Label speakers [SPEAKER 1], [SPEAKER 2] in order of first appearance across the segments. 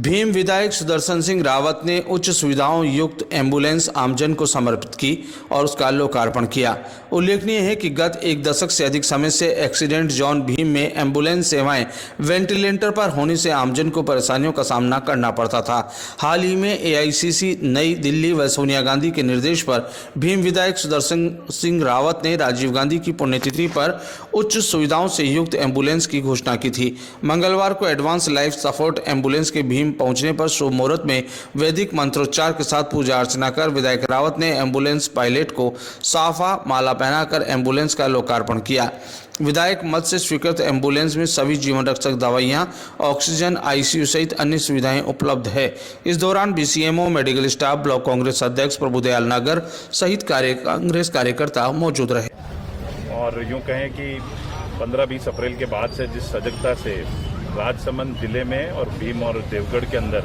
[SPEAKER 1] भीम विधायक सुदर्शन सिंह रावत ने उच्च सुविधाओं युक्त एम्बुलेंस आमजन को समर्पित की और उसका लोकार्पण किया। उल्लेखनीय है कि गत एक दशक से अधिक समय से एक्सीडेंट जोन भीम में एम्बुलेंस सेवाएं वेंटिलेटर पर होने से आमजन को परेशानियों का सामना करना पड़ता था। हाल ही में एआईसीसी नई दिल्ली व सोनिया गांधी के निर्देश पर भीम विधायक सुदर्शन सिंह रावत ने राजीव गांधी की पुण्यतिथि पर उच्च सुविधाओं से युक्त एम्बुलेंस की घोषणा की थी। मंगलवार को एडवांस लाइफ सपोर्ट एम्बुलेंस के भीम पहुंचने पर शुभ मुहूर्त में वैदिक मंत्रोच्चार के साथ पूजा अर्चना कर विधायक रावत ने एम्बुलेंस पायलट को साफा माला पहनाकर एम्बुलेंस का लोकार्पण किया। विधायक मद से स्वीकृत एम्बुलेंस में सभी जीवन रक्षक दवाइयां, ऑक्सीजन, आईसीयू सहित अन्य सुविधाएं उपलब्ध है। इस दौरान BCMO, medical staff, block Congress अध्यक्ष प्रभुदयाल नागर सहित कांग्रेस कार्यकर्ता मौजूद रहे।
[SPEAKER 2] और यूं कहें कि 15-20 अप्रैल के बाद से जिस सजगता से राजसमंद जिले में और भीम और देवगढ़ के अंदर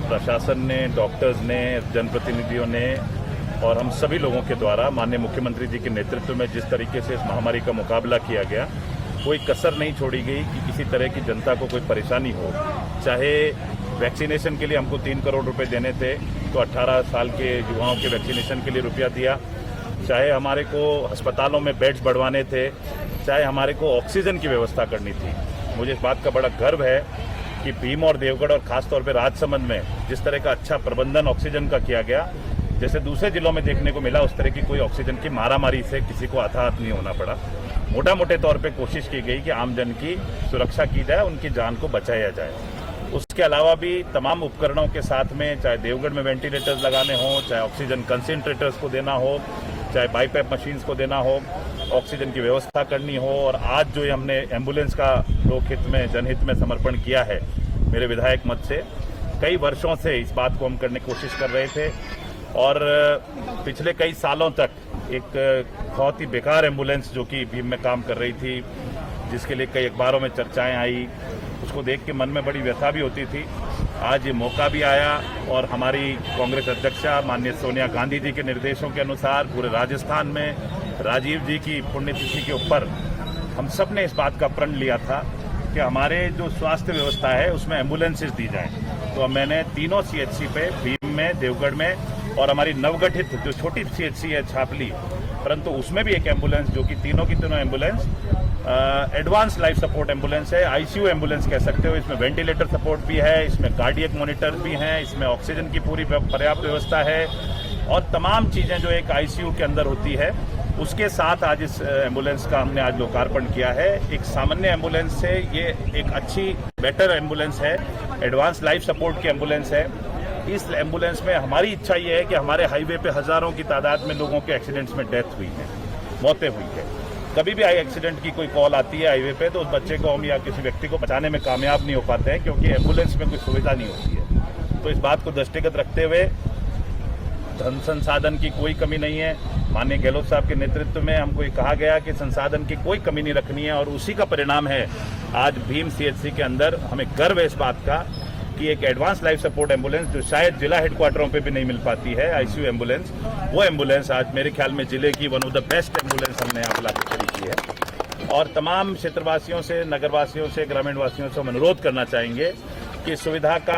[SPEAKER 2] प्रशासन ने, डॉक्टर्स ने, जनप्रतिनिधियों ने और हम सभी लोगों के द्वारा माननीय मुख्यमंत्री जी के नेतृत्व में जिस तरीके से इस महामारी का मुकाबला किया गया, कोई कसर नहीं छोड़ी गई कि किसी तरह की जनता को कोई परेशानी हो। चाहे वैक्सीनेशन के लिए हमको 3 करोड़ रुपए देने थे तो 18 साल के युवाओं के वैक्सीनेशन के लिए रुपया दिया, चाहे हमारे को अस्पतालों में बेड्स बढ़वाने थे, चाहे हमारे को ऑक्सीजन की व्यवस्था करनी थी। मुझे इस बात का बड़ा गर्व है कि भीम और देवगढ़ और खासतौर पर राजसमंद में जिस तरह का अच्छा प्रबंधन ऑक्सीजन का किया गया, जैसे दूसरे जिलों में देखने को मिला, उस तरह की कोई ऑक्सीजन की मारामारी से किसी को हताहत नहीं होना पड़ा। मोटे तौर पे कोशिश की गई कि आमजन की सुरक्षा की जाए, उनकी जान को बचाया जाए। उसके अलावा भी तमाम उपकरणों के साथ में, चाहे देवगढ़ में वेंटिलेटर्स लगाने हों, चाहे ऑक्सीजन कंसेंट्रेटर्स को देना हो, चाहे बाईपैप मशीन्स को देना हो, ऑक्सीजन की व्यवस्था करनी हो, और आज जो हमने एम्बुलेंस का लोकहित में, जनहित में समर्पण किया है मेरे विधायक मत से, कई वर्षों से इस बात को हम करने की कोशिश कर रहे थे और पिछले कई सालों तक एक बहुत ही बेकार एम्बुलेंस जो कि भीम में काम कर रही थी, जिसके लिए कई अखबारों में चर्चाएं आई, उसको देख के मन में बड़ी व्यथा भी होती थी। आज ये मौका भी आया और हमारी कांग्रेस अध्यक्षा माननीय सोनिया गांधी जी के निर्देशों के अनुसार पूरे राजस्थान में राजीव जी की पुण्यतिथि के ऊपर हम सब ने इस बात का प्रण लिया था कि हमारे जो स्वास्थ्य व्यवस्था है उसमें एम्बुलेंसेज दी जाएं। तो मैंने तीनों सीएचसी पे, भीम में, देवगढ़ में और हमारी नवगठित जो छोटी सीएचसी है छापली, परंतु उसमें भी एक एम्बुलेंस जो कि तीनों की तीनों ambulance advance life support ambulance है, आईसीयू एम्बुलेंस कह सकते हो। इसमें वेंटिलेटर सपोर्ट भी है, इसमें कार्डियक मॉनिटर भी हैं, इसमें ऑक्सीजन की पूरी पर्याप्त व्यवस्था है और तमाम चीज़ें जो एक आईसीयू के अंदर होती है, उसके साथ आज इस एम्बुलेंस का हमने आज लोकार्पण किया है। एक सामान्य एम्बुलेंस से ये एक अच्छी बेटर एम्बुलेंस है, एडवांस लाइफ सपोर्ट की एम्बुलेंस है। इस एम्बुलेंस में हमारी इच्छा ये है कि हमारे हाईवे पे हजारों की तादाद में लोगों के एक्सीडेंट्स में डेथ हुई है, मौतें हुई है। कभी भी एक्सीडेंट की कोई कॉल आती है हाईवे पे तो उस बच्चे को हम या किसी व्यक्ति को बचाने में कामयाब नहीं हो पाते हैं, क्योंकि एम्बुलेंस में कोई सुविधा नहीं होती है। तो इस बात को दृष्टिगत रखते हुए धन संसाधन की कोई कमी नहीं है। माननीय गहलोत साहब के नेतृत्व में हमको ये कहा गया कि संसाधन की कोई कमी नहीं रखनी है और उसी का परिणाम है आज भीम सीएचसी के अंदर हमें गर्व है इस बात का कि एक एडवांस लाइफ सपोर्ट एम्बुलेंस जो शायद जिला हेडक्वार्टरों पे भी नहीं मिल पाती है, आईसीयू एम्बुलेंस, वो एम्बुलेंस आज मेरे ख्याल में जिले की one of the best ambulance हमने यहाँ पर खड़ी की है। और तमाम क्षेत्रवासियों से, नगरवासियों से, ग्रामीण वासियों से हम अनुरोध करना चाहेंगे कि सुविधा का